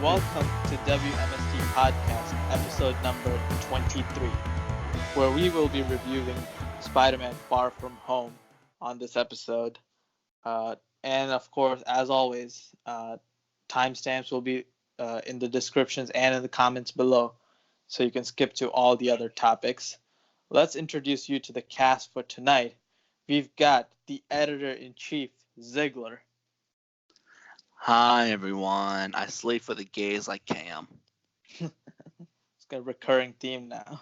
welcome to W.M.S.T podcast, episode number 23, where we will be reviewing Spider-Man Far From Home on this episode. And of course, as always, timestamps will be in the descriptions and in the comments below, so you can skip to all the other topics. Let's introduce you to the cast for tonight. We've got the editor-in-chief, Ziggler. Hi everyone, I slave for the gays like Cam. It's got a recurring theme now.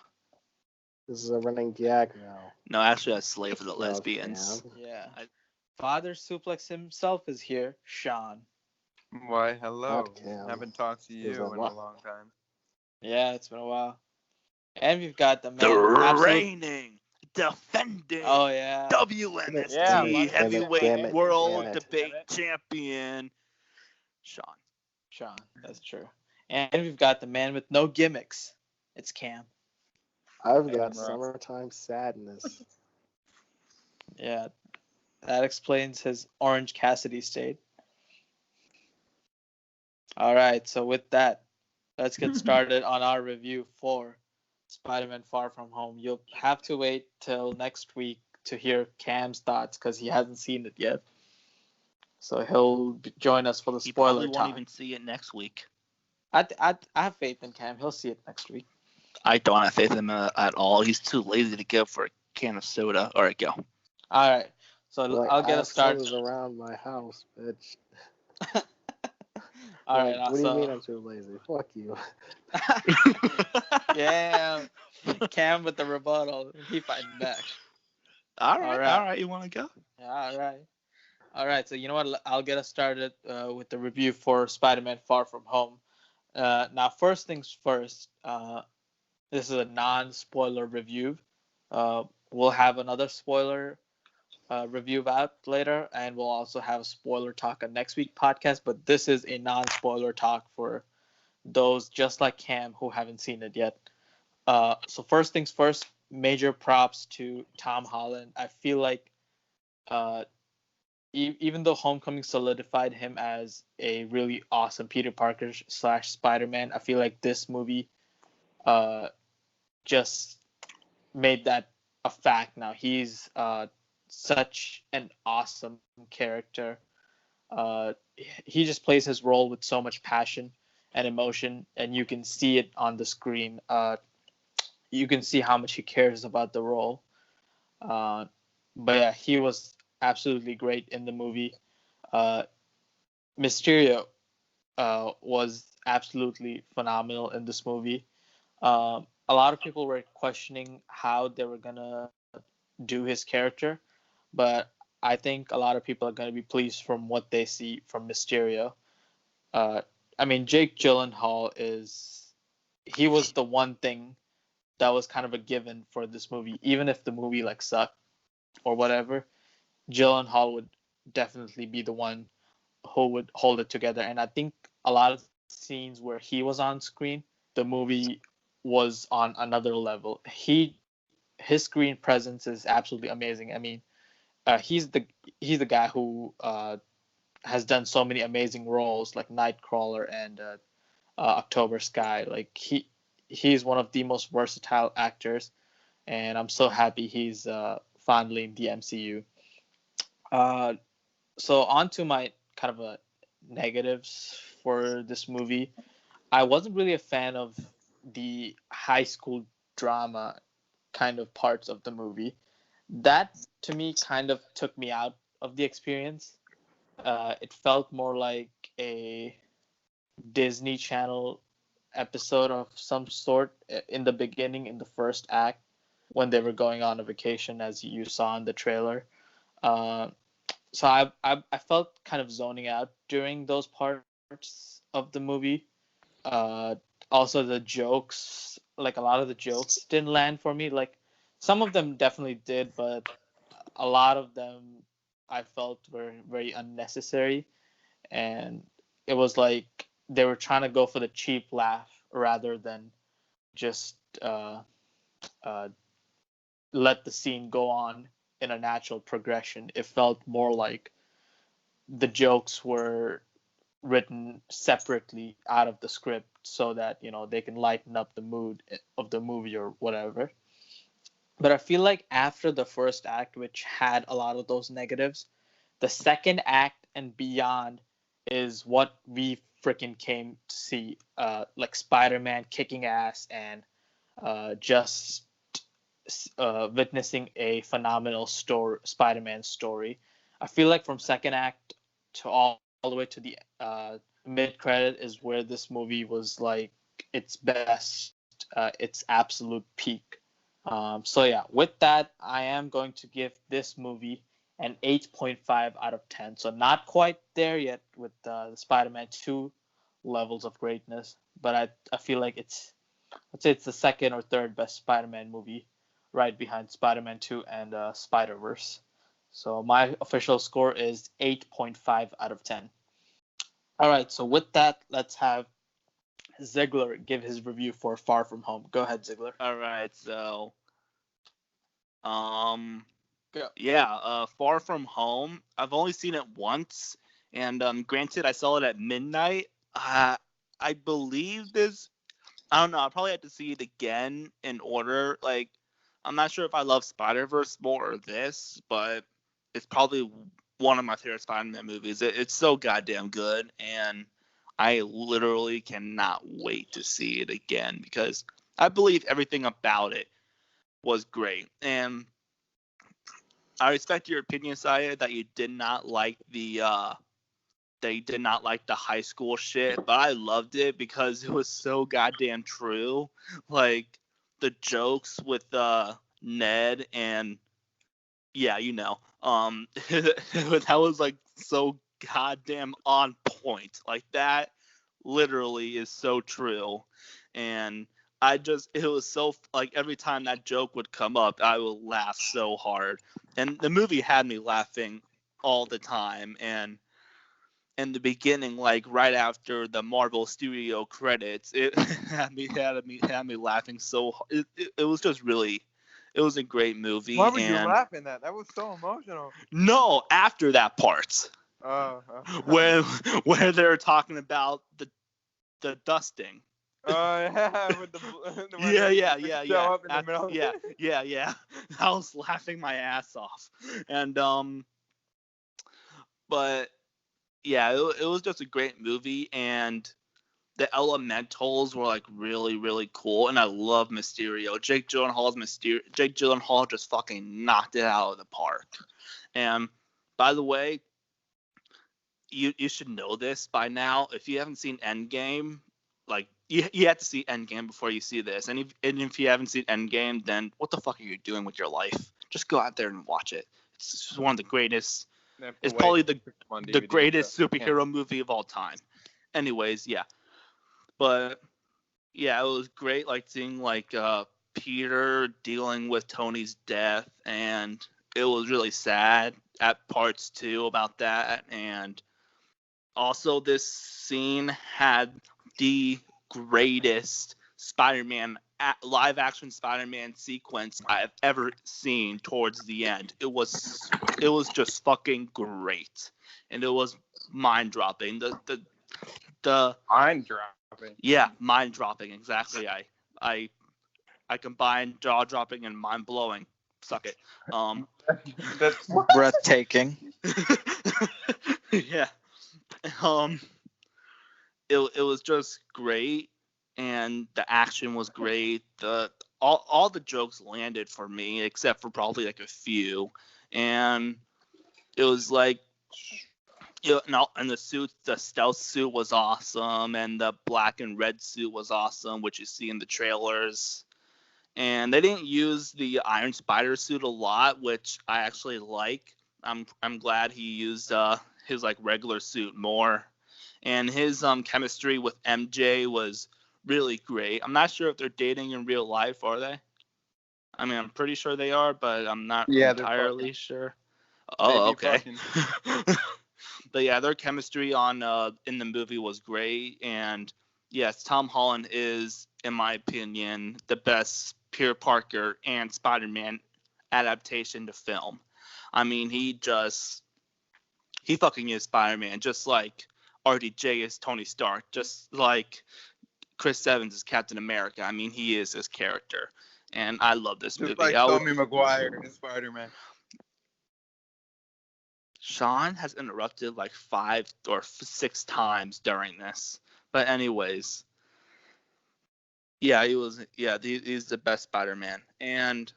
This is a running gag now. No, actually I slave for the lesbians. Cam. Yeah. Father Suplex himself is here, Shawn. Why, hello. Not Cam. Haven't talked to you There's a in a lot. long time. Yeah, it's been a while. And we've got the man. The reigning, defending Oh, yeah. W.M.S.T Yeah, heavyweight damn it, world damn it. debate champion, Shawn. Shawn, that's true. And we've got the man with no gimmicks. It's Cam. I've got Camera. summertime sadness. Yeah, that explains his Orange Cassidy state. All right, so with that, let's get started on our review for Spider-Man Far From Home. You'll have to wait till next week to hear Cam's thoughts because he hasn't seen it yet. So he'll join us for the He spoiler probably won't time. even see it next week. I have faith in Cam. He'll see it next week. I don't have faith in him at all. He's too lazy to give for a can of soda. All right, go. All right, so Like, I'll get us started. assholes around my house, bitch. All right, Like, what do you so mean I'm too lazy? Fuck you. yeah, Cam with the rebuttal. He fighting back. All right. right. You want to go? Yeah, all right. So you know what? I'll get us started with the review for Spider-Man Far From Home. Now, first things first. This is a non-spoiler review. We'll have another spoiler review out later, and we'll also have a spoiler talk on next week's podcast. But this is a non-spoiler talk for those just like Cam who haven't seen it yet. So first things first, major props to Tom Holland. I feel like even though Homecoming solidified him as a really awesome Peter Parker / Spider-Man, I feel like this movie just made that a fact now. He's such an awesome character. He just plays his role with so much passion and emotion, and you can see it on the screen. You can see how much he cares about the role. But yeah, he was absolutely great in the movie. Mysterio was absolutely phenomenal in this movie. A lot of people were questioning how they were gonna do his character, but I think a lot of people are gonna be pleased from what they see from Mysterio. I mean, Jake Gyllenhaal he was the one thing that was kind of a given for this movie, even if the movie like sucked or whatever. Gyllenhaal would definitely be the one who would hold it together, and I think a lot of scenes where he was on screen, the movie was on another level. His screen presence is absolutely amazing. I mean, he's the guy who has done so many amazing roles like Nightcrawler and October Sky. Like he's one of the most versatile actors, and I'm so happy he's finally in the MCU. So on to my kind of negatives for this movie. I wasn't really a fan of the high school drama kind of parts of the movie. That to me kind of took me out of the experience. It felt more like a Disney Channel episode of some sort in the beginning, in the first act, when they were going on a vacation, as you saw in the trailer. So I felt kind of zoning out during those parts of the movie. Also, the jokes, like a lot of the jokes, didn't land for me. Like some of them definitely did, but a lot of them I felt were very unnecessary, and it was like they were trying to go for the cheap laugh rather than just let the scene go on in a natural progression. It felt more like the jokes were written separately out of the script so that they can lighten up the mood of the movie or whatever. But I feel like after the first act, which had a lot of those negatives, the second act and beyond is what we freaking came to see. Like Spider-Man kicking ass and just witnessing a phenomenal Spider-Man story. I feel like from second act to all the way to the mid-credit is where this movie was like its best, its absolute peak. So yeah, with that, I am going to give this movie an 8.5 out of 10. So not quite there yet with the Spider-Man 2 levels of greatness, but I feel like I'd say it's the second or third best Spider-Man movie, right behind Spider-Man 2 and Spider-Verse. So my official score is 8.5 out of 10. All right, so with that, let's have Ziggler give his review for Far From Home. Go ahead, Ziggler. All right, so Go. Far From Home. I've only seen it once, and granted, I saw it at midnight. I believe this. I don't know. I'll probably have to see it again in order. Like, I'm not sure if I love Spider-Verse more or this, but it's probably one of my favorite Spider-Man movies. It's so goddamn good, and I literally cannot wait to see it again because I believe everything about it was great. And I respect your opinion, Syed, that you did not like the high school shit, but I loved it because it was so goddamn true. Like the jokes with Ned and that was like so goddamn on point. Like that literally is so true. And it was so, like, every time that joke would come up, I would laugh so hard. And the movie had me laughing all the time. And in the beginning, like right after the Marvel Studio credits, it had me laughing so hard. It was just really, it was a great movie. Why were you laughing at? That was so emotional. No, after that part. Where they're talking about the dusting. Yeah, with Yeah. show up in the middle. Yeah. I was laughing my ass off. And but yeah, it was just a great movie, and the elementals were like really, really cool, and I love Mysterio. Jake Gyllenhaal just fucking knocked it out of the park. And by the way, you should know this by now. If you haven't seen Endgame, like you have to see Endgame before you see this. And if you haven't seen Endgame, then what the fuck are you doing with your life? Just go out there and watch it. It's just one of the greatest. It's probably the greatest superhero movie of all time. Anyways, yeah. But yeah, it was great, like seeing like Peter dealing with Tony's death, and it was really sad at parts too about that. And also, this scene had the greatest live action Spider-Man sequence I've ever seen towards the end. It was just fucking great, and it was mind dropping. The mind dropping. Yeah, mind dropping. Exactly. I combined jaw dropping and mind blowing. Suck it. That's breathtaking. Yeah. It was just great, and the action was great. All the jokes landed for me, except for probably like a few, and it was like, and the stealth suit was awesome, and the black and red suit was awesome, which you see in the trailers. And they didn't use the Iron Spider suit a lot, which I actually like. I'm glad he used his like regular suit more. And his chemistry with MJ was really great. I'm not sure if they're dating in real life, are they? I mean, I'm pretty sure they are, but I'm not entirely sure. Oh, okay. But yeah, their chemistry in the movie was great, and yes, Tom Holland is, in my opinion, the best Peter Parker and Spider-Man adaptation to film. I mean, he fucking is Spider-Man, just like RDJ is Tony Stark, just like Chris Evans is Captain America. I mean, he is his character, and I love this Just movie. like Tobey Maguire in Spider-Man. Shawn has interrupted like 5 or 6 times during this, but anyways, yeah, he's the best Spider-Man, and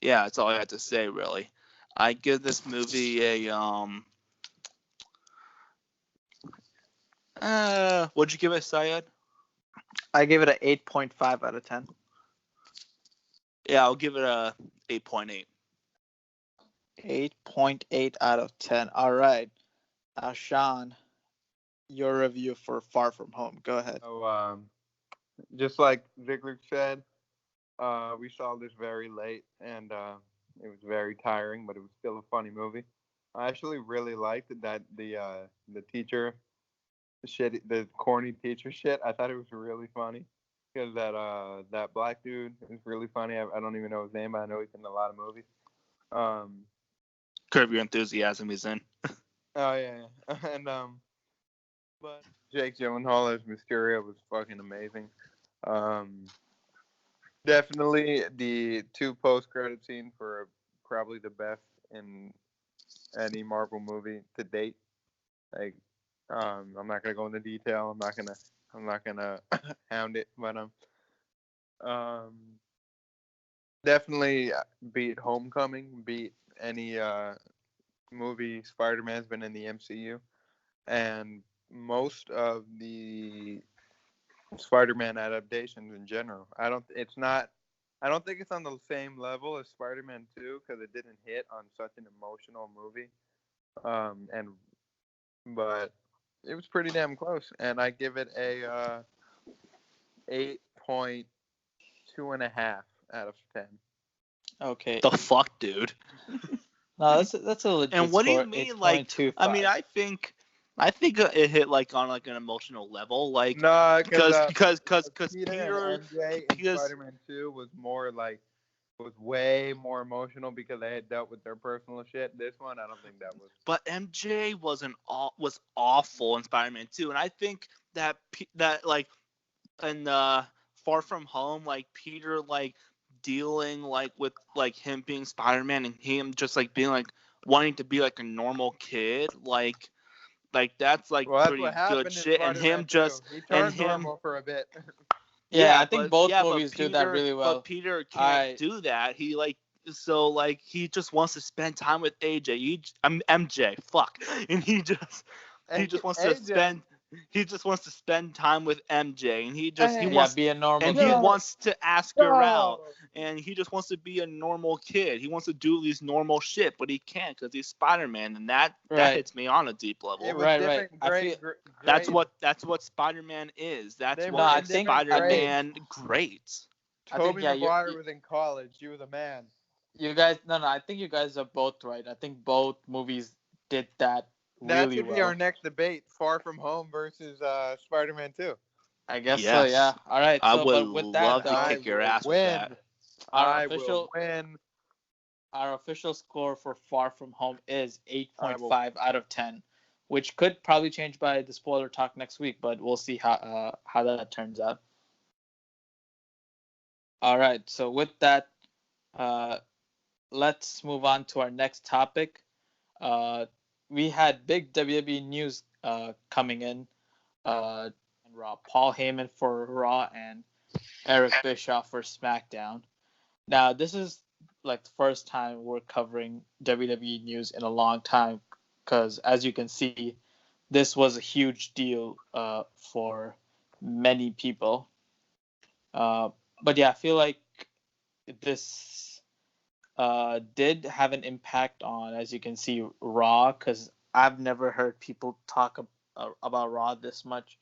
yeah, that's all I have to say really. I give this movie a what'd you give it, Syed? I gave it an 8.5 out of 10. Yeah, I'll give it a 8.8. 8.8 out of 10. All right. Now, Shawn, your review for Far From Home. Go ahead. So, just like Ziggler said, we saw this very late, and it was very tiring, but it was still a funny movie. I actually really liked that the teacher shit, the corny teacher shit. I thought it was really funny because that black dude is really funny. I don't even know his name, but I know he's in a lot of movies. Curb Your Enthusiasm is in. Oh yeah, and but Jake Gyllenhaal as Mysterio was fucking amazing. Definitely the 2 post-credit scenes were probably the best in any Marvel movie to date. Like, I'm not gonna go into detail. I'm not gonna hound it, but definitely beat Homecoming, beat any movie Spider-Man's been in the MCU, and most of the Spider-Man adaptations in general. I don't think it's on the same level as Spider-Man 2 because it didn't hit on such an emotional movie. But it was pretty damn close, and I give it a 8.2.5 out of 10. Okay. The fuck, dude. No, that's a legit And what do you score, mean, like? 8.25. I mean, I think it hit like on like an emotional level, like No, because Peter and MJ in Spider-Man 2 was way more emotional because they had dealt with their personal shit. This one, I don't think that was. But MJ was awful in Spider-Man 2, and I think that like in Far From Home, like Peter like dealing like with like him being Spider-Man and him just like being like wanting to be like a normal kid, like that's like pretty good shit, and him just he turned normal for a bit. Yeah, I think both movies do that really well. But Peter can't do that. He he just wants to spend time with MJ. Fuck, and he just wants to spend time with MJ, and he wants be a normal kid. He wants to ask her out, and he just wants to be a normal kid. He wants to do these normal shit, but he can't because he's Spider-Man, and that hits me on a deep level. It was different. That's what Spider-Man is. That's what Spider-Man great. Tobey Maguire was in college. He was a man. You guys, I think you guys are both right. I think both movies did that really well. That should be our next debate: Far From Home versus Spider-Man 2. I guess so. Yeah. All right. I So, would but with that, love to kick your ass with that. Our official score for Far From Home is 8.5 out of 10, which could probably change by the spoiler talk next week, but we'll see how that turns out. All right. So with that, let's move on to our next topic. We had big WWE news coming in. Raw. Paul Heyman for Raw and Eric Bischoff for SmackDown. Now, this is like the first time we're covering WWE news in a long time because, as you can see, this was a huge deal for many people. But yeah, I feel like this did have an impact on, as you can see, Raw, because I've never heard people talk about Raw this much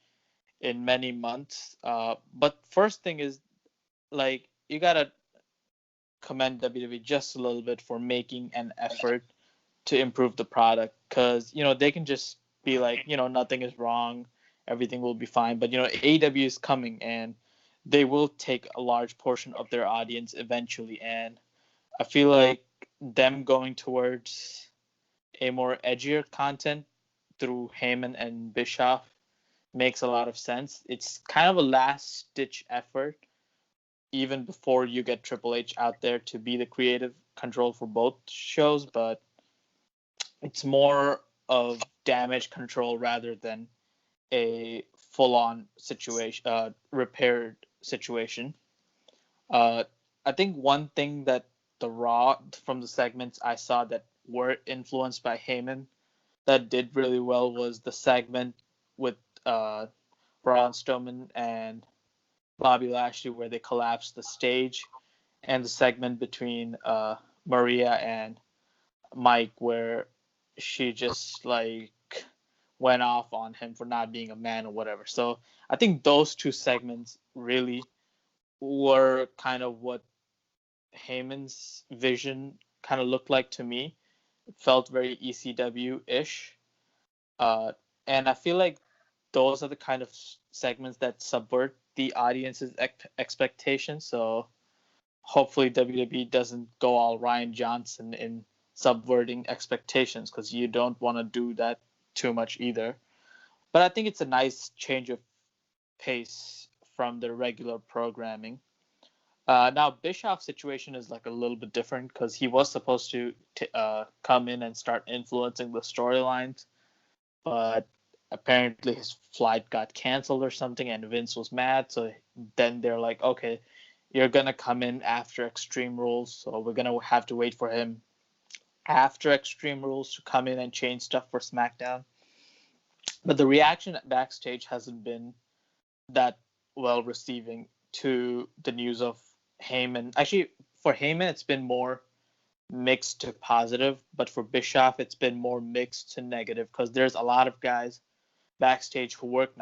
in many months. But first thing is, like, you gotta commend WWE just a little bit for making an effort to improve the product, because they can just be like, nothing is wrong, everything will be fine. But AEW is coming, and they will take a large portion of their audience eventually, and I feel like them going towards a more edgier content through Heyman and Bischoff makes a lot of sense. It's kind of a last ditch effort, even before you get Triple H out there to be the creative control for both shows, but it's more of damage control rather than a full-on situation, repaired situation. I think one thing that the Raw from the segments I saw that were influenced by Heyman that did really well was the segment with Braun Strowman and Bobby Lashley where they collapsed the stage, and the segment between Maria and Mike where she just like went off on him for not being a man or whatever. So I think those two segments really were kind of what Heyman's vision kind of looked like to me. It felt very ECW-ish. And I feel like those are the kind of segments that subvert the audience's expectations. So hopefully WWE doesn't go all Ryan Johnson in subverting expectations, because you don't want to do that too much either. But I think it's a nice change of pace from the regular programming. Now Bischoff's situation is like a little bit different because he was supposed to come in and start influencing the storylines, but apparently his flight got canceled or something, and Vince was mad. So then they're like, okay, you're gonna come in after Extreme Rules, so we're gonna have to wait for him after Extreme Rules to come in and change stuff for SmackDown. But the reaction backstage hasn't been that well receiving to the news of Heyman. Actually, for Heyman, it's been more mixed to positive, but for Bischoff, it's been more mixed to negative because there's a lot of guys backstage who worked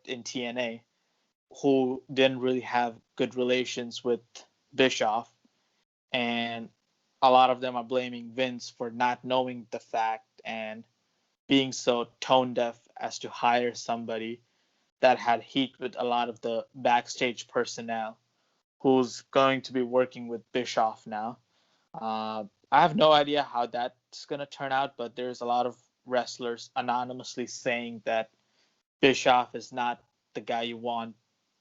in TNA, who didn't really have good relations with Bischoff, and a lot of them are blaming Vince for not knowing the fact and being so tone deaf as to hire somebody that had heat with a lot of the backstage personnel who's going to be working with Bischoff now. I have no idea how that's going to turn out, but there's a lot of wrestlers anonymously saying that Bischoff is not the guy you want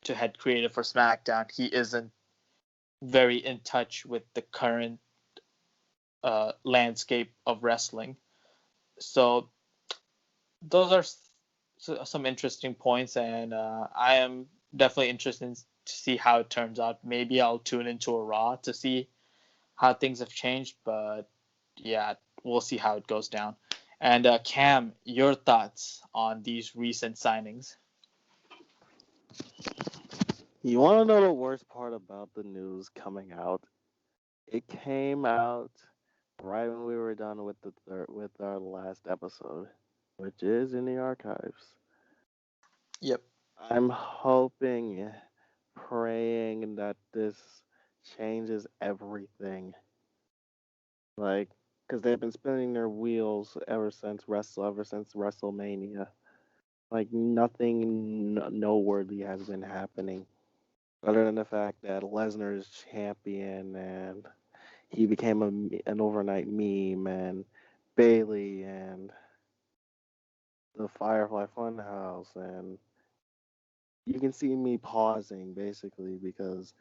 to head creative for SmackDown. He isn't very in touch with the current landscape of wrestling. So those are some interesting points, and I am definitely interested to see how it turns out. Maybe I'll tune into a Raw to see how things have changed, but yeah, we'll see how it goes down. And Cam, your thoughts on these recent signings? You want to know the worst part about the news coming out? It came out right when we were done with with our last episode, which is in the archives. Yep. I'm hoping, praying that this changes everything. Like, because they've been spinning their wheels ever since WrestleMania. Like nothing noteworthy has been happening, other than the fact that Lesnar is champion and he became an overnight meme, and Bailey and the Firefly Funhouse, and you can see me pausing basically because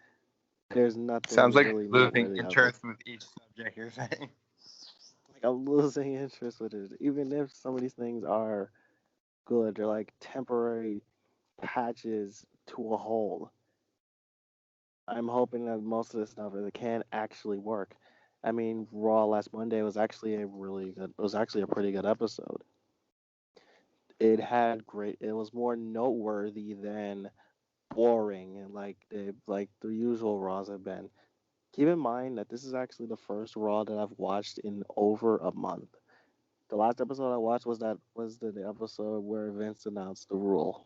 there's nothing Sounds like really losing noteworthy out there. interest with each subject you're saying. Like I'm losing interest with it, even if some of these things are good. They're like temporary patches to a hole. I'm hoping that most of this stuff it can actually work. I mean, Raw last Monday was actually a really good. It was actually a pretty good episode. It had great. It was more noteworthy than boring and like the usual Raws have been. Keep in mind that this is actually the first Raw that I've watched in over a month. The last episode I watched was the episode where Vince announced the rule.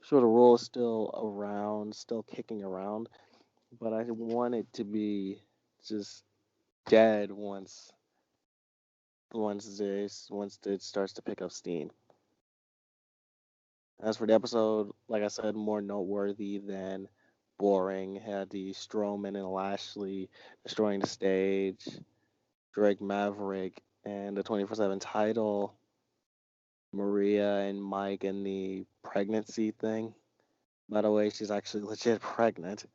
Sure, the rule is still around, still kicking around, but I want it to be just dead once it starts to pick up steam. As for the episode, like I said, more noteworthy than boring. Had the Strowman and Lashley destroying the stage, Drake Maverick, and the 24/7 title Maria and Mike and the pregnancy thing. By the way, she's actually legit pregnant.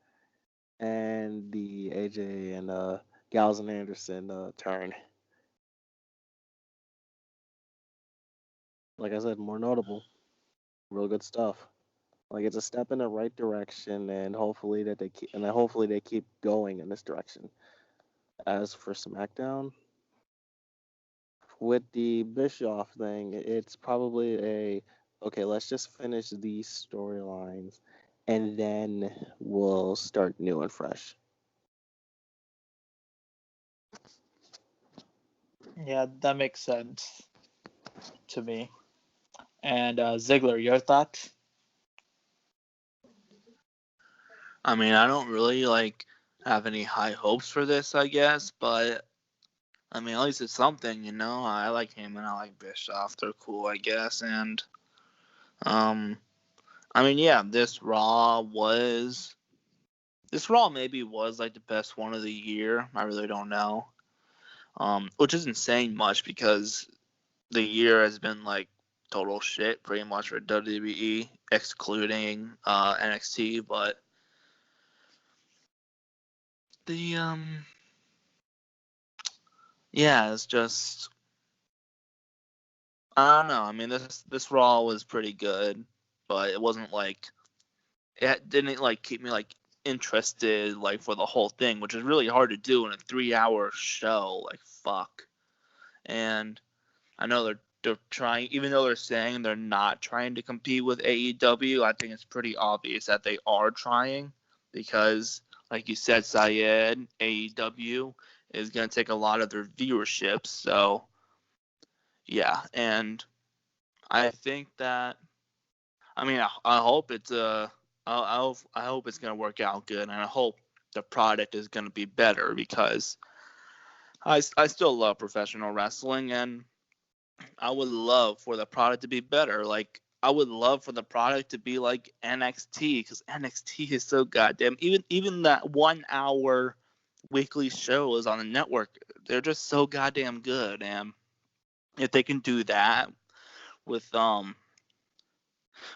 And the AJ and Gallows and Anderson turn. Like I said, more notable. Real good stuff. Like it's a step in the right direction, and hopefully they keep going in this direction. As for SmackDown, with the Bischoff thing, it's probably okay. Let's just finish these storylines, and then we'll start new and fresh. Yeah, that makes sense to me. And Ziggler, your thoughts? I mean, I don't really have any high hopes for this, I guess, but I mean, at least it's something, you know. I like him and I like Bischoff. They're cool, I guess. And I mean, yeah, this Raw maybe was like the best one of the year. I really don't know. Which isn't saying much because the year has been like total shit pretty much for WWE, excluding NXT. But the yeah, it's just I don't know. I mean, this Raw was pretty good, but it wasn't like it didn't like keep me like interested like for the whole thing, which is really hard to do in a 3-hour show. Like fuck. And I know they're trying, even though they're saying they're not trying to compete with AEW. I think it's pretty obvious that they are trying because, like you said, Syed, AEW is going to take a lot of their viewership. So yeah, and I think that I mean I hope it's I hope it's going to work out good, and I hope the product is going to be better because I still love professional wrestling, and I would love for the product to be better. Like I would love for the product to be like NXT because NXT is so goddamn even that 1 hour weekly show is on the network. They're just so goddamn good, and if they can do that with Raw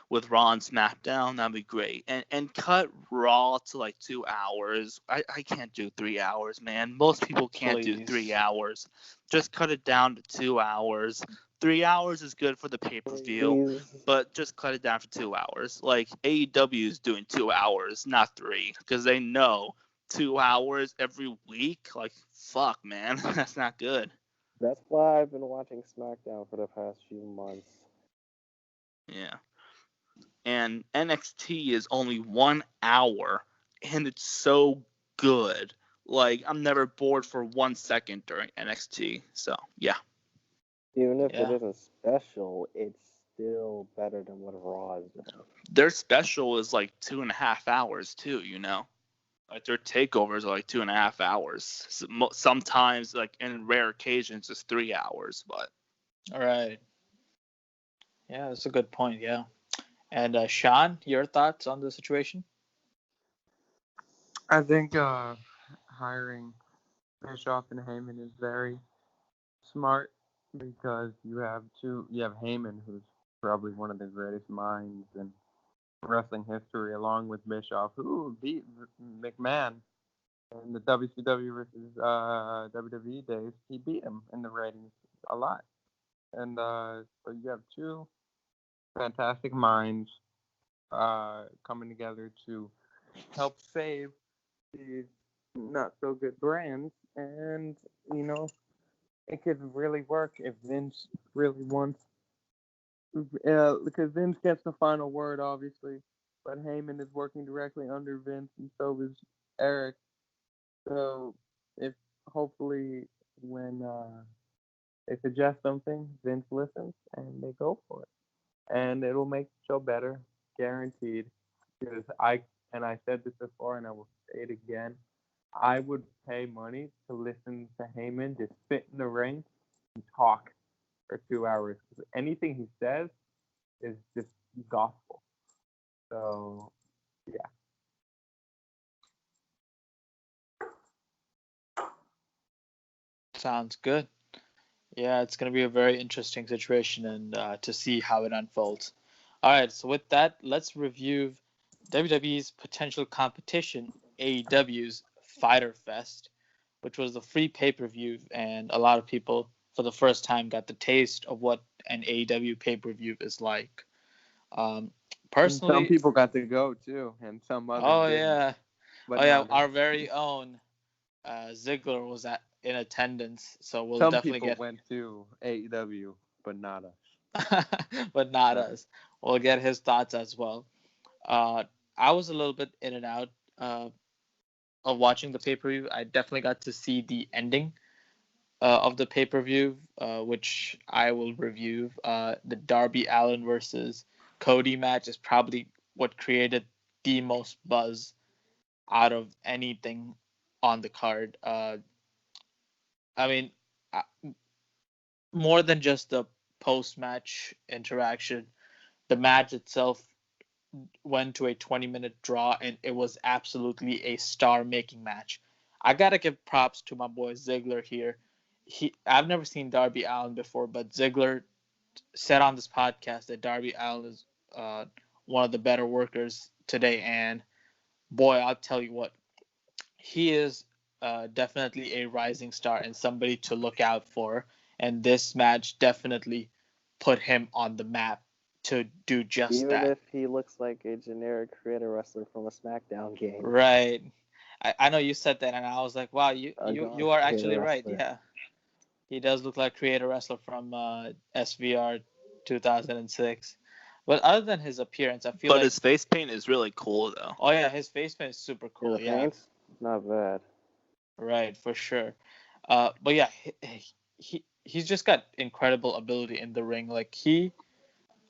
and SmackDown, that'd be great. And cut Raw to like 2 hours. I can't do 3 hours, man. Most people can't do Please. 3 hours. Just cut it down to 2 hours. 3 hours is good for the pay-per-view, but just cut it down for 2 hours. Like AEW is doing 2 hours, not 3, because they know 2 hours every week. Like fuck, man, that's not good. That's why I've been watching SmackDown for the past few months. Yeah. And NXT is only 1 hour, and it's so good. Like I'm never bored for 1 second during NXT. So yeah. Even if it Yeah. isn't special, it's still better than what Raw is doing. Their special is like 2.5 hours too. You know, like their takeovers are like 2.5 hours. Sometimes, like in rare occasions, it's 3 hours. But All right. Yeah, that's a good point. Yeah. And Shawn, your thoughts on the situation? I think hiring Bischoff and Heyman is very smart because you have Heyman, who's probably one of the greatest minds in wrestling history, along with Bischoff, who beat McMahon in the WCW versus WWE days. He beat him in the ratings a lot, and so you have two fantastic minds coming together to help save these not so good brands, and you know it could really work if Vince really wants. Because Vince gets the final word, obviously, but Heyman is working directly under Vince, and so is Eric. So if hopefully when they suggest something, Vince listens and they go for it, and it'll make the show better, guaranteed. Because I said this before, and I will say it again. I would pay money to listen to Heyman just sit in the ring and talk for 2 hours. Anything he says is just gospel. So yeah. Sounds good. Yeah, it's going to be a very interesting situation and to see how it unfolds. All right, so with that, let's review WWE's potential competition, AEW's Fyter Fest, which was the free pay-per-view, and a lot of people for the first time got the taste of what an AEW pay-per-view is like. Um, And some Personally, people got to go too, and some others oh didn't, yeah, but oh yeah, not us. our very own Ziggler was in attendance, so we'll Some definitely people get went to AEW, but not us. but not No. us. We'll get his thoughts as well. Uh, I was a little bit in and out uh, of watching the pay per view. I definitely got to see the ending of the pay per view, which I will review. The Darby Allin versus Cody match is probably what created the most buzz out of anything on the card. I mean, uh, more than just the post match interaction, the match itself went to a 20-minute draw, and it was absolutely a star-making match. I gotta give props to my boy Ziggler here. I've never seen Darby Allin before, but Ziggler said on this podcast that Darby Allin is uh, one of the better workers today, and boy, I'll tell you what, he is definitely a rising star and somebody to look out for. And this match definitely put him on the map to do just Even that. if he looks like a generic creator wrestler from a Smackdown game, Right. I know you said that, and I was like, wow, you a you god you are creator actually right. wrestler. Yeah, he does look like creator wrestler from SVR 2006. But other than his appearance, I feel But like, his face paint is really cool though. oh yeah, his face paint is super Yeah, the cool. Yeah, paints, not bad. right, for sure. But yeah, he's just got incredible ability in the ring. Like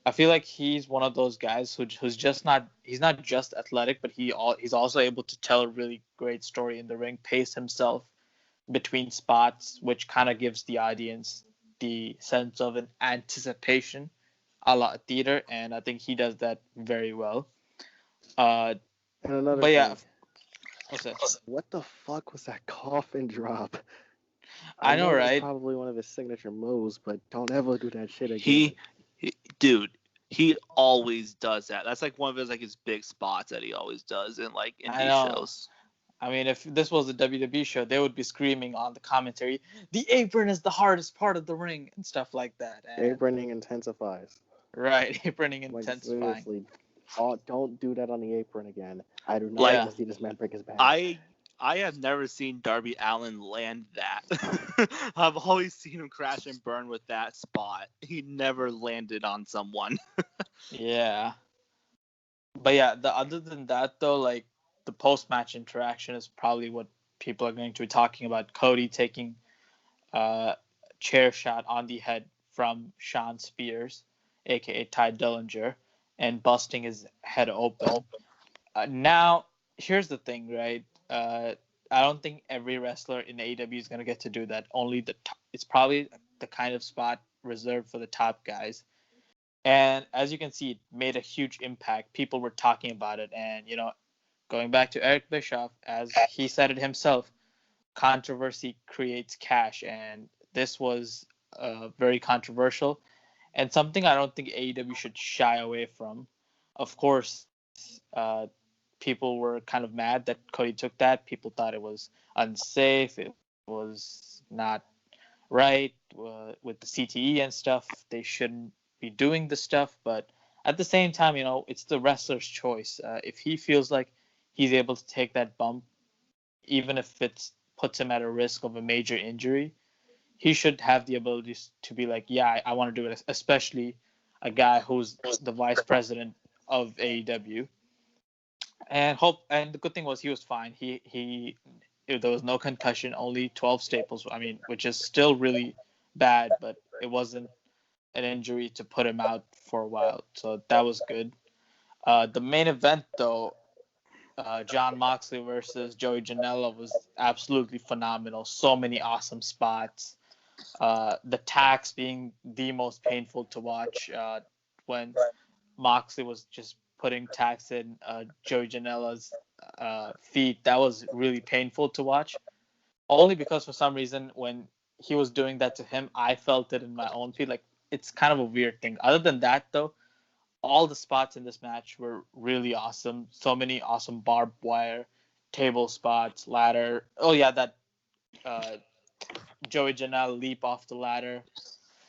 I feel like he's one of those guys who's just not he's not just athletic, but he's also able to tell a really great story in the ring, pace himself between spots, which kind of gives the audience the sense of an anticipation a la theater, and I think he does that very well. Uh, And another but yeah, thing, what's that? what the fuck was that coffin drop? I I know, know that was right? probably one of his signature moves, but don't ever do that shit again. Dude, he always does that. That's like one of his big spots that he always does in like I indie know. shows. I mean, if this was a WWE show, they would be screaming on the commentary, "The apron is the hardest part of the ring" and stuff like that. And Aproning intensifies. right, aproning Like intensifying. seriously, don't do that on the apron again. I do not Like want to see this man break his back. I have never seen Darby Allin land that. I've always seen him crash and burn with that spot. He never landed on someone. Yeah. But yeah, other than that though, like the post match interaction is probably what people are going to be talking about. Cody taking a chair shot on the head from Shawn Spears, aka Ty Dillinger, and busting his head open. Now, here's the thing, right? I don't think every wrestler in AEW is gonna get to do that. Only it's probably the kind of spot reserved for the top guys. And as you can see, it made a huge impact. People were talking about it, and going back to Eric Bischoff, as he said it himself, controversy creates cash, and this was very controversial and something I don't think AEW should shy away from. Of course, people were kind of mad that Cody took that. People thought it was unsafe. It was not right with the CTE and stuff. They shouldn't be doing the stuff. But at the same time, it's the wrestler's choice. If he feels like he's able to take that bump, even if it puts him at a risk of a major injury, he should have the ability to be like, yeah, I want to do it, especially a guy who's the vice president of AEW. And the good thing was he was fine. There was no concussion, only 12 staples. I mean, which is still really bad, but it wasn't an injury to put him out for a while. So that was good. The main event though, John Moxley versus Joey Janela was absolutely phenomenal. So many awesome spots. The tax being the most painful to watch when Moxley was just putting tax in Joey Janela's feet. That was really painful to watch. Only because for some reason when he was doing that to him, I felt it in my own feet. Like, it's kind of a weird thing. Other than that, though, all the spots in this match were really awesome. So many awesome barbed wire, table spots, ladder. Oh yeah, that Joey Janela leap off the ladder.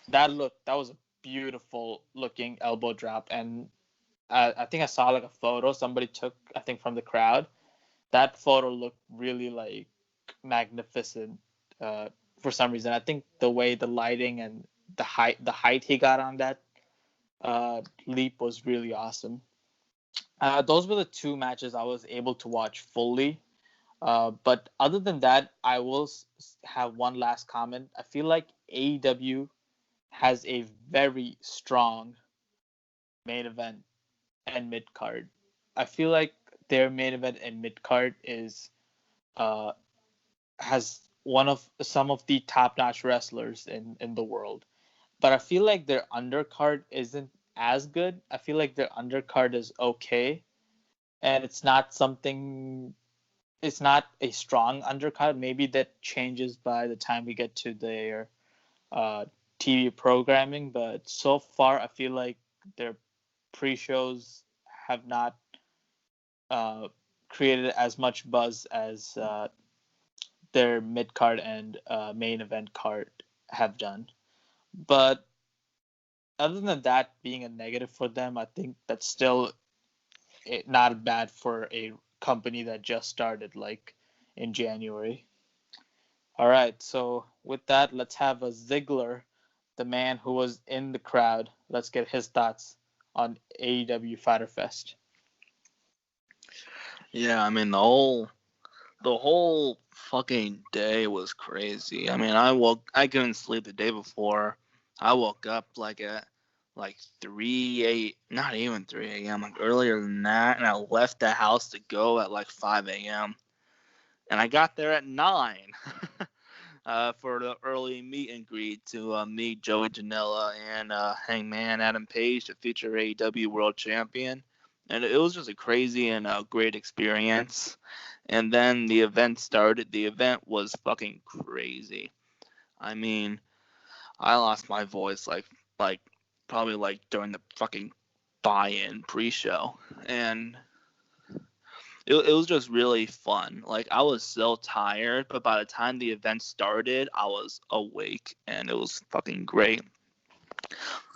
That was a beautiful looking elbow drop, and I think I saw like a photo somebody took, I think, from the crowd. That photo looked really like magnificent for some reason. I think the way the lighting and the height he got on that leap was really awesome. Those were the two matches I was able to watch fully. But other than that, I will have one last comment. I feel like AEW has a very strong main event and mid card. I feel like their main event and mid card is uh, has one of some of the top notch wrestlers in the world. But I feel like their undercard isn't as good. I feel like their undercard is okay, and it's not a strong undercard. Maybe that changes by the time we get to their uh, TV programming. But so far, I feel like their pre-shows have not uh, created as much buzz as their mid card and main event card have done. But other than that being a negative for them, I think that's still not bad for a company that just started like in January. All right, so with that, let's have a Ziggler, the man who was in the crowd. Let's get his thoughts on AEW Fyter Fest. Yeah, I mean the whole fucking day was crazy. I mean, I couldn't sleep the day before. I woke up like 3 not even 3 a.m., like earlier than that, and I left the house to go at like 5 a.m. and I got there at 9 for the early meet and greet to meet Joey Janela and Hangman Adam Page, the future AEW World Champion. And it was just a crazy and great experience. And then the event started. The event was fucking crazy. I mean, I lost my voice like probably like during the fucking buy-in pre-show, and it was just really fun. Like, I was so tired, but by the time the event started, I was awake, and it was fucking great.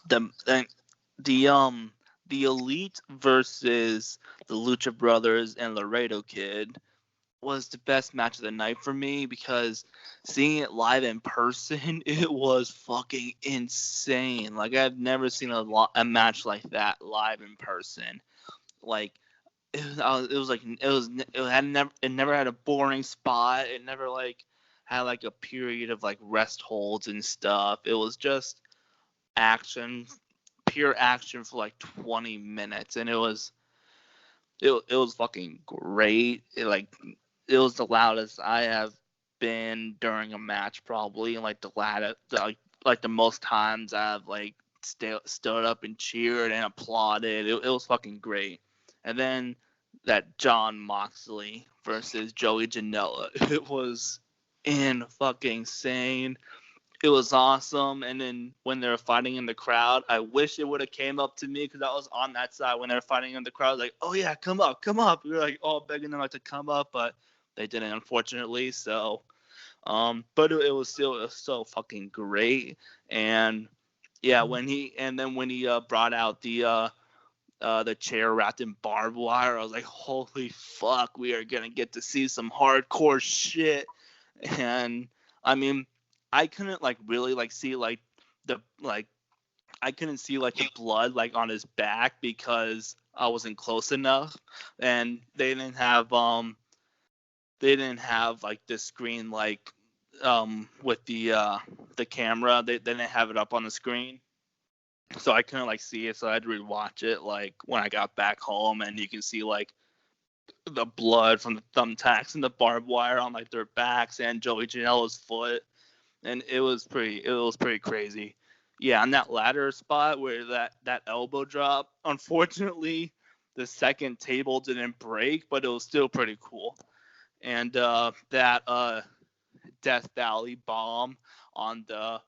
The the the Elite versus the Lucha Brothers and Laredo Kid was the best match of the night for me, because seeing it live in person, it was fucking insane. Like, I've never seen a match like that live in person. Like, it never had a boring spot. It never like had like a period of like rest holds and stuff. It was just action, pure action for like 20 minutes, and it was fucking great. It was the loudest I have been during a match, probably, and like the loudest, like the most times I've like stood up and cheered and applauded. It was fucking great. And then that John Moxley versus Joey Janela, it was fucking insane. It was awesome. And then when they were fighting in the crowd, I wish it would have came up to me, because I was on that side when they were fighting in the crowd. Like, oh yeah, come up, come up. We were like all begging them like to come up, but they didn't, unfortunately. So, but it was still so fucking great. And yeah, when he brought out the chair wrapped in barbed wire, I was like, holy fuck, we are gonna get to see some hardcore shit. And I mean, I couldn't like really like see like the like I couldn't see like the blood like on his back, because I wasn't close enough, and they didn't have like the screen like with the camera. They didn't have it up on the screen, so I couldn't like see it. So I had to rewatch it like when I got back home, and you can see like the blood from the thumbtacks and the barbed wire on like their backs and Joey Janela's foot, and it was pretty crazy. Yeah, on that ladder spot where that elbow drop, unfortunately, the second table didn't break, but it was still pretty cool. And that Death Valley bomb on the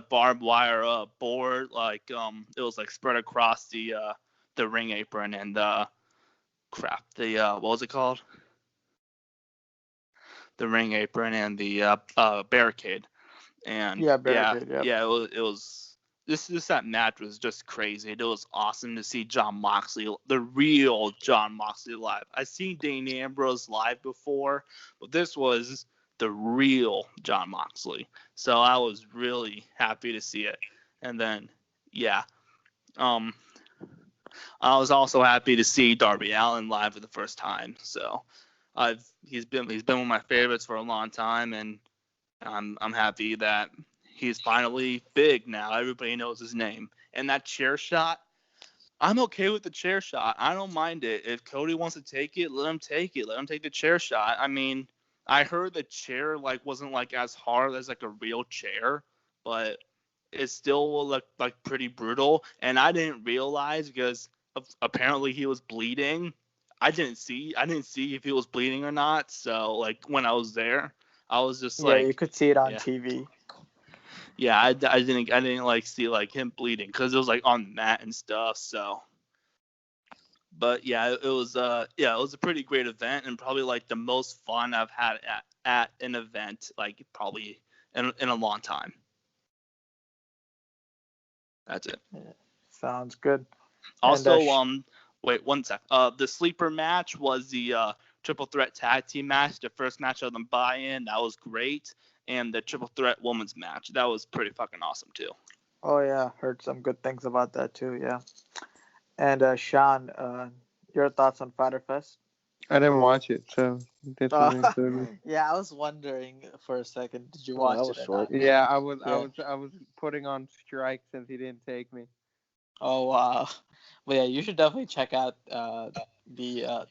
barbed wire board, like it was like spread across the ring apron and what was it called? The ring apron and the barricade. And barricade. yeah, it was that match was just crazy. It was awesome to see Jon Moxley, the real Jon Moxley, live. I've seen Dean Ambrose live before, but this was the real Jon Moxley. So I was really happy to see it. And then I was also happy to see Darby Allin live for the first time. So he's been one of my favorites for a long time, and I'm happy that he's finally big now. Everybody knows his name. And that chair shot, I'm okay with the chair shot. I don't mind it. If Cody wants to take it, let him take it. Let him take the chair shot. I mean, I heard the chair wasn't as hard as a real chair, but it still looked pretty brutal. And I didn't realize because apparently he was bleeding. I didn't see if he was bleeding or not. So when I was there, I was just you could see it on yeah. TV. Yeah, I didn't see him bleeding because it was on the mat and stuff. So, but yeah, it was it was a pretty great event and probably the most fun I've had at an event probably in a long time. That's it. Yeah, sounds good. Also, wait 1 sec. The sleeper match was the triple threat tag team match, the first match of the buy-in. That was great. And the triple threat women's match, that was pretty fucking awesome too. Oh yeah, heard some good things about that too. Yeah. And Shawn, your thoughts on Fyter Fest? I didn't watch it, so this doesn't include me. Yeah, I was wondering for a second, did you watch that was it? short. Yeah, I was putting on strike since he didn't take me. Oh wow. But yeah, you should definitely check out the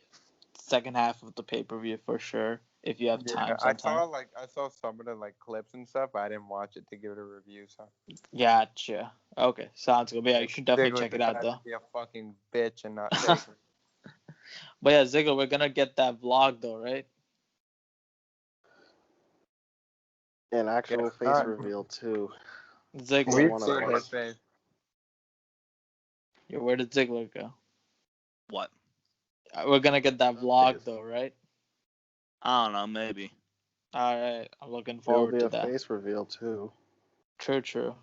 second half of the pay-per-view for sure if you have time sometime. I saw some of the clips and stuff, but I didn't watch it to give it a review. So Gotcha. Okay, sounds good. But yeah, you should definitely Ziggler check it out decided though. to be a fucking bitch and not take me. But yeah, Ziggler, we're gonna get that vlog though, right? An actual face Alright. reveal too. Ziggler. We've one of seen those. his face. Yeah, where did Ziggler go? What? We're gonna get that vlog though, right? I don't know, maybe. All right, I'm looking There'll forward be to a that. face reveal too. True.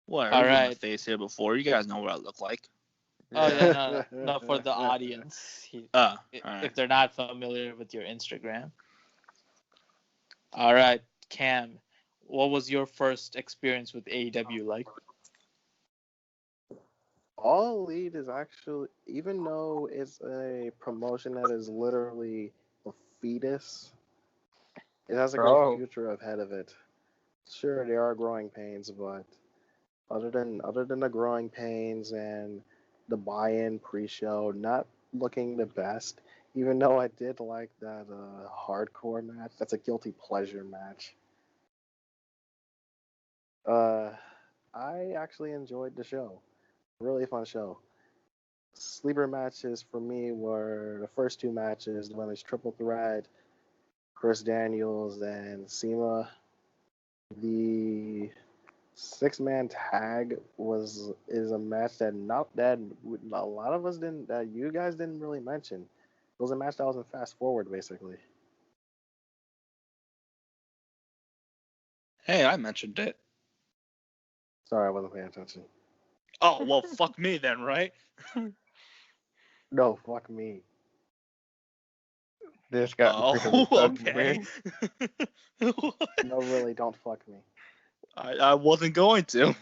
What? All I've right. my face here before. You guys know what I look like. Oh yeah, no, for the audience, All if right. they're not familiar with your Instagram. All right, Cam, what was your first experience with AEW like? All Elite is actually, even though it's a promotion that is literally a fetus, it has a great future ahead of it. Sure, there are growing pains, but other than the growing pains and the buy-in pre-show not looking the best, even though I did like that hardcore match, that's a guilty pleasure match. I actually enjoyed the show. Really fun show. Sleeper matches for me were the first two matches, the women's triple threat, Chris Daniels and Sema. The six-man tag is a match that a lot of us didn't, that you guys didn't really mention. It was a match that was in fast forward basically. Hey, I mentioned it. Sorry, I wasn't paying attention. Oh, well, fuck me then, right? No, fuck me. This guy. Oh, okay. No, really, don't fuck me. I wasn't going to.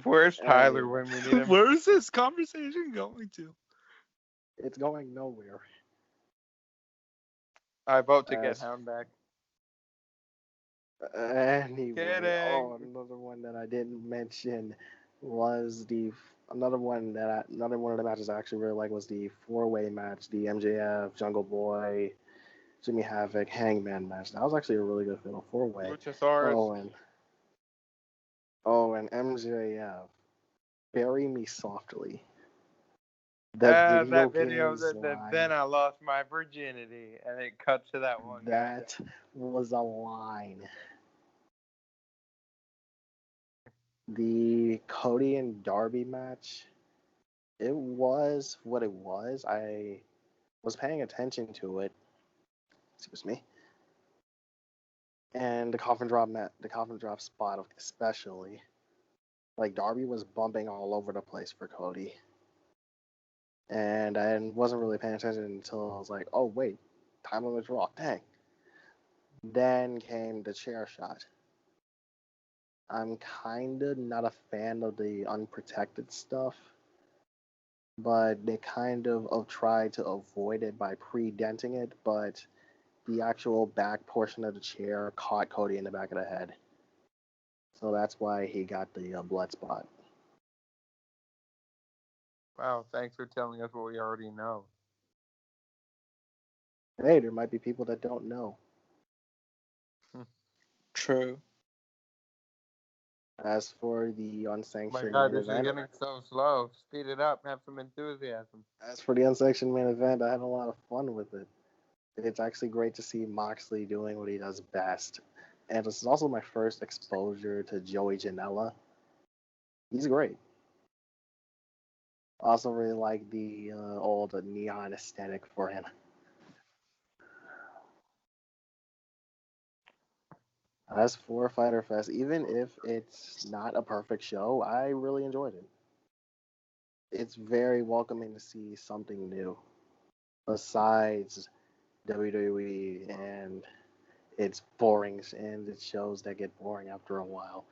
Where's Tyler when we need him? Where is this conversation going to? It's going nowhere. I vote to get Hound back. Anyway, Kidding. another one that I didn't mention was another one of the matches I actually really like was the four-way match, the MJF, Jungle Boy, Jimmy Havoc, Hangman match. That was actually a really good fatal four-way. Luchasaurus. And MJF, bury me softly. That video That video. game's Then line. I lost my virginity, and it cut to that one guy. That was a line. The Cody and Darby match, it was what it was. I was paying attention to it. Excuse me. And the coffin drop spot especially. Like Darby was bumping all over the place for Cody. And I wasn't really paying attention until I was like, oh wait, time limit draw. Dang. Then came the chair shot. I'm kinda not a fan of the unprotected stuff, but they kind of tried to avoid it by pre-denting it, but the actual back portion of the chair caught Cody in the back of the head. So that's why he got the blood spot. Wow, thanks for telling us what we already know. Hey, there might be people that don't know. True. As for the My unsanctioned God, main this is event, getting so slow. Speed it up. Have some enthusiasm. I had a lot of fun with it. It's actually great to see Moxley doing what he does best. And this is also my first exposure to Joey Janela. He's great. Also really like the old neon aesthetic for him. As for Fighter Fest, even if it's not a perfect show, I really enjoyed it. It's very welcoming to see something new besides WWE and its boring and its shows that get boring after a while.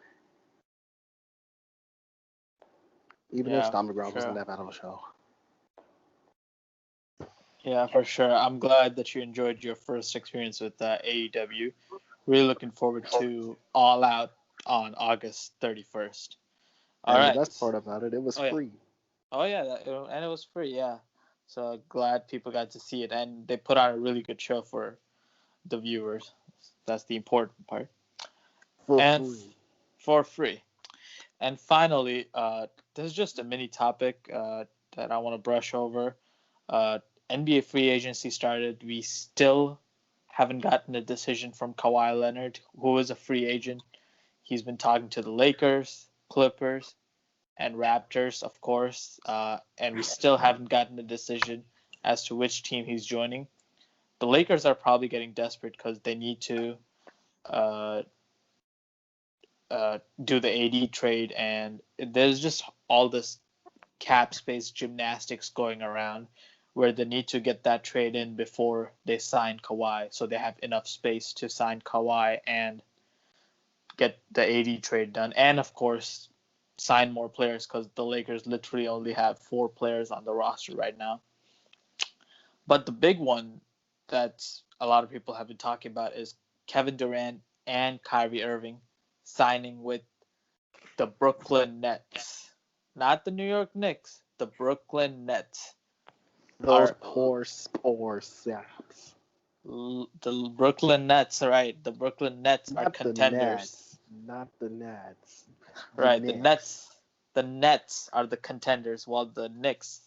Even if Yeah, Stomping Grounds sure. wasn't that bad of a show. Yeah, for sure. I'm glad that you enjoyed your first experience with AEW. Really looking forward to All Out on August 31st. All And the right. best part about it, it was Oh yeah. free. Oh yeah, and it was free. Yeah. So glad people got to see it, and they put on a really good show for the viewers. That's the important part. For And free. for free. And finally, this is just a mini topic that I want to brush over. NBA free agency started. We still haven't gotten a decision from Kawhi Leonard, who is a free agent. He's been talking to the Lakers, Clippers, and Raptors, of course, and we still haven't gotten a decision as to which team he's joining. The Lakers are probably getting desperate because they need to uh, do the AD trade, and there's just all this cap space gymnastics going around where they need to get that trade in before they sign Kawhi, so they have enough space to sign Kawhi and get the AD trade done, and of course sign more players because the Lakers literally only have 4 players on the roster right now. But the big one that a lot of people have been talking about is Kevin Durant and Kyrie Irving signing with the Brooklyn Nets. Not the New York Knicks, the Brooklyn Nets. Those poor saps. The Brooklyn Nets, right? The Brooklyn Nets are Not the contenders. Nets. Not the Nets. Right, the Nets are the contenders while the Knicks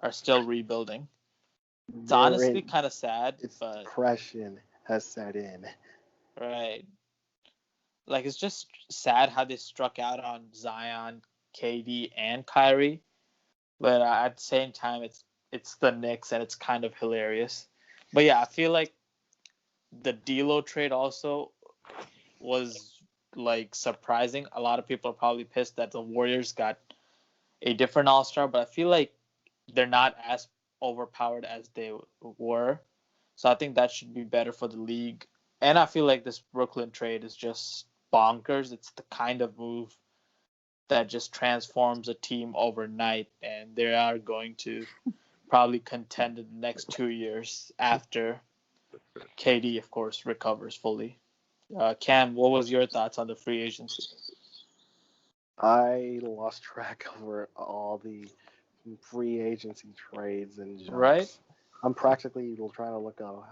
are still rebuilding. It's honestly kind of sad, Its but depression has set in. right. Like it's just sad how they struck out on Zion, KD, and Kyrie, but at the same time, it's the Knicks and it's kind of hilarious. But yeah, I feel like the D'Lo trade also was like surprising. A lot of people are probably pissed that the Warriors got a different All Star, but I feel like they're not as overpowered as they were. So I think that should be better for the league. And I feel like this Brooklyn trade is just bonkers. It's the kind of move that just transforms a team overnight, and they are going to probably contend in the next 2 years after KD, of course, recovers fully. Cam, what was your thoughts on the free agency? I lost track over all the free agency trades and Right? jumps. I'm practically trying to look up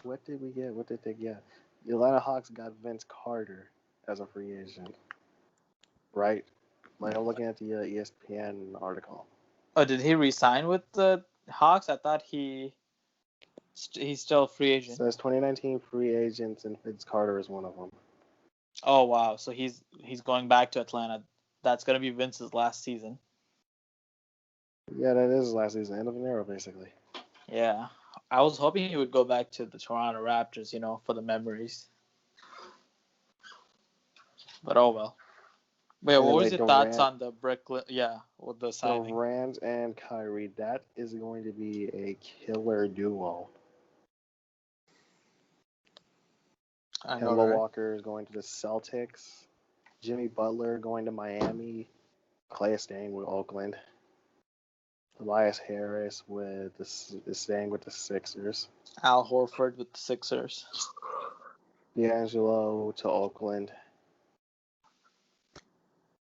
what did we get? What did they get? The Atlanta Hawks got Vince Carter as a free agent, right? Like I'm looking at the ESPN article. Oh, did he resign with the Hawks? I thought he's still a free agent. Says 2019 free agents, and Vince Carter is one of them. Oh wow, so he's going back to Atlanta. That's gonna be Vince's last season. Yeah, that is his last season. End of an era, basically. Yeah, I was hoping he would go back to the Toronto Raptors, for the memories. But oh well. Wait, what was Anyway, your thoughts Durant, on the Brooklyn? Yeah, with the signing. Durant and Kyrie, that is going to be a killer duo. I know, Kemba right? Walker is going to the Celtics. Jimmy Butler going to Miami. Clay staying with Oakland. Tobias Harris is staying with the Sixers. Al Horford with the Sixers. D'Angelo to Oakland.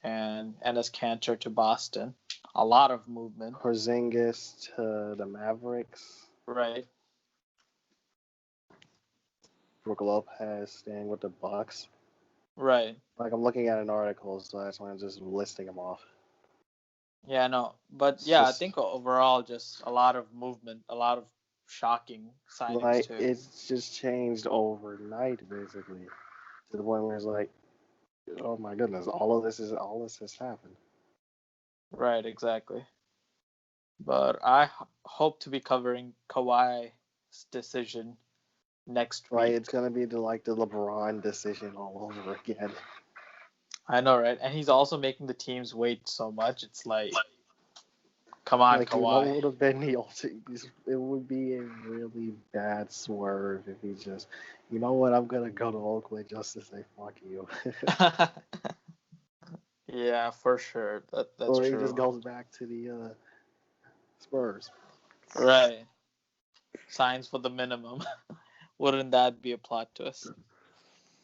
And Enes Kanter to Boston. A lot of movement. Porzingis to the Mavericks. Right. Brook Lopez staying with the Bucks. Right. Like, I'm looking at an article, so that's why I'm just listing them off. Yeah, no. But I think overall just a lot of movement, a lot of shocking signings too. It's just changed overnight, basically, to the point where it's like, oh my goodness, all this has happened. Right, exactly. But I hope to be covering Kawhi's decision next week. Right, it's gonna be the LeBron decision all over again. I know, right? And he's also making the teams wait so much. It's like, come on, Kawhi. What would have been the ultimate? It would be a really bad swerve if he just, you know what? I'm gonna go to Oakland just to say fuck you. Yeah, for sure. That's or true. he just goes back to the Spurs. Right. Signs for the minimum. Wouldn't that be a plot twist?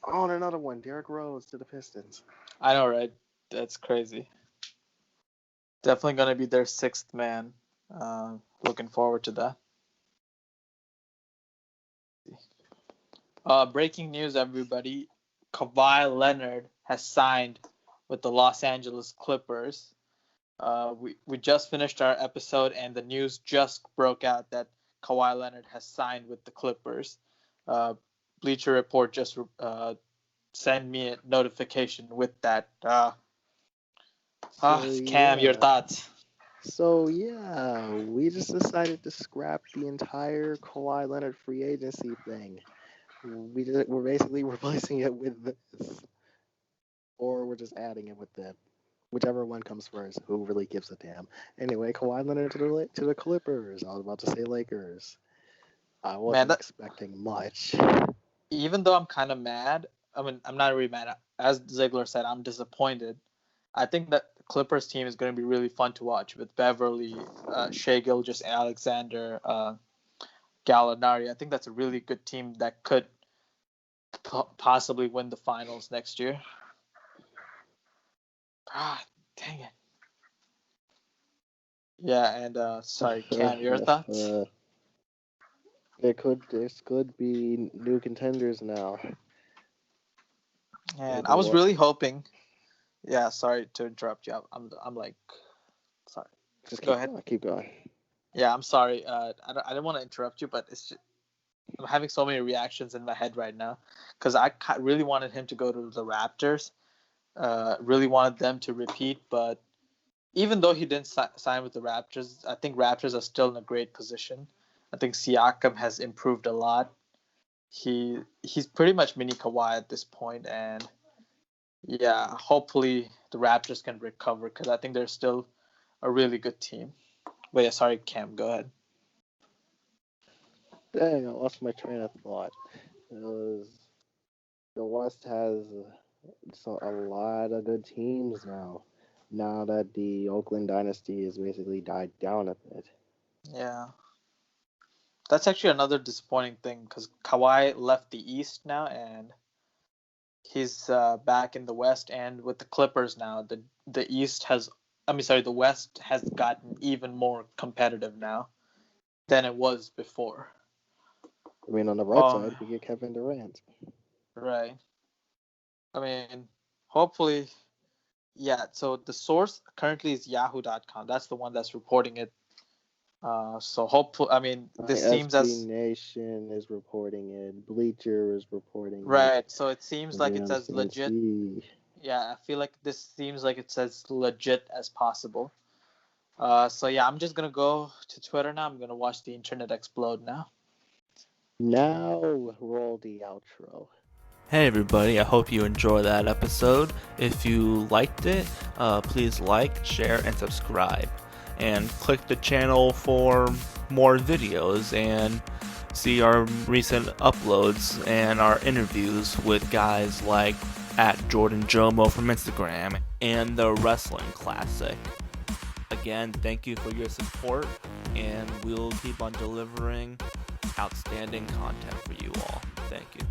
Oh, and another one. Derrick Rose to the Pistons. I know, right? That's crazy. Definitely going to be their sixth man. Looking forward to that. Breaking news, everybody. Kawhi Leonard has signed with the Los Angeles Clippers. We just finished our episode, and the news just broke out that Kawhi Leonard has signed with the Clippers. Bleacher Report just sent me a notification with that. Cam, your thoughts? So yeah, we just decided to scrap the entire Kawhi Leonard free agency thing. We're basically replacing it with this, or we're just adding it with that. Whichever one comes first. Who really gives a damn? Anyway, Kawhi Leonard to the Clippers. I was about to say Lakers. I wasn't expecting much. Even though I'm kind of mad, I mean, I'm not really mad. As Ziggler said, I'm disappointed. I think that the Clippers team is going to be really fun to watch with Beverly, Shai Gilgeous-Alexander, Gallinari. I think that's a really good team that could possibly win the finals next year. Ah, dang it. Yeah, and sorry, Cam, your thoughts? This could be new contenders now. And I was really hoping. Yeah, sorry to interrupt you. I'm like, sorry. Just go ahead. Keep going. Yeah, I'm sorry. I didn't want to interrupt you, but it's just, I'm having so many reactions in my head right now because I really wanted him to go to the Raptors. Really wanted them to repeat, but even though he didn't sign with the Raptors, I think Raptors are still in a great position. I think Siakam has improved a lot. He's pretty much mini Kawhi at this point, and yeah, hopefully the Raptors can recover because I think they're still a really good team. But yeah, sorry, Cam, go ahead. Dang, I lost my train of thought. The West has a lot of good teams now. Now that the Oakland dynasty has basically died down a bit. Yeah. That's actually another disappointing thing because Kawhi left the East now and he's back in the West, and with the Clippers now, the West has gotten even more competitive now than it was before. I mean, on the right side, we get Kevin Durant. Right. I mean, hopefully Yeah, so the source currently is Yahoo.com. That's the one that's reporting it. So hopefully, I mean, this seems SB as Nation is reporting it. Bleacher is reporting it. right. So it seems like it's as legit. WMST. Yeah, I feel like this seems like it's as legit as possible. So yeah, I'm just gonna go to Twitter now. I'm gonna watch the internet explode now. Now roll the outro. Hey everybody, I hope you enjoyed that episode. If you liked it, please like, share, and subscribe. And click the channel for more videos and see our recent uploads and our interviews with guys like @JordanJomo from Instagram and the Wrestling Classic. Again, thank you for your support, and we'll keep on delivering outstanding content for you all. Thank you.